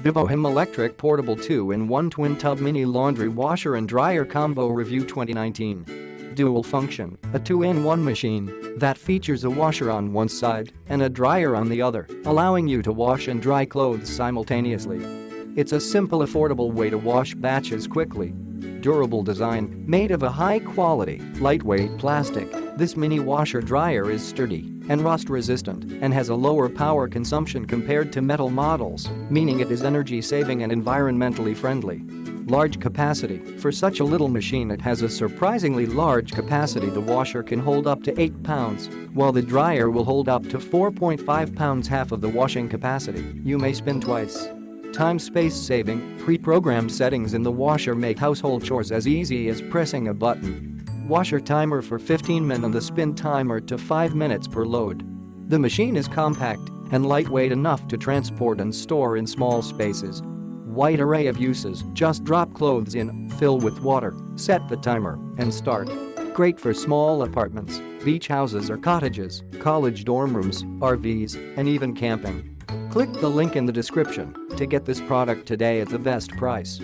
VIVOHOME Electric Portable 2-in-1 Twin Tub Mini Laundry Washer and Dryer Combo Review 2019. Dual function, a 2-in-1 machine that features a washer on one side and a dryer on the other, allowing you to wash and dry clothes simultaneously. It's a simple, affordable way to wash batches quickly. Durable design, made of a high-quality, lightweight plastic, this mini washer-dryer is sturdy and rust-resistant and has a lower power consumption compared to metal models, meaning it is energy-saving and environmentally friendly. Large capacity, for such a little machine it has a surprisingly large capacity. The washer can hold up to 8 pounds, while the dryer will hold up to 4.5 pounds, half of the washing capacity. You may spin twice. Time space saving, pre-programmed settings in the washer make household chores as easy as pressing a button. Washer timer for 15 minutes and the spin timer to 5 minutes per load. The machine is compact and lightweight enough to transport and store in small spaces. Wide array of uses, just drop clothes in, fill with water, set the timer, and start. Great for small apartments, beach houses or cottages, college dorm rooms, RVs, and even camping. Click the link in the description to get this product today at the best price.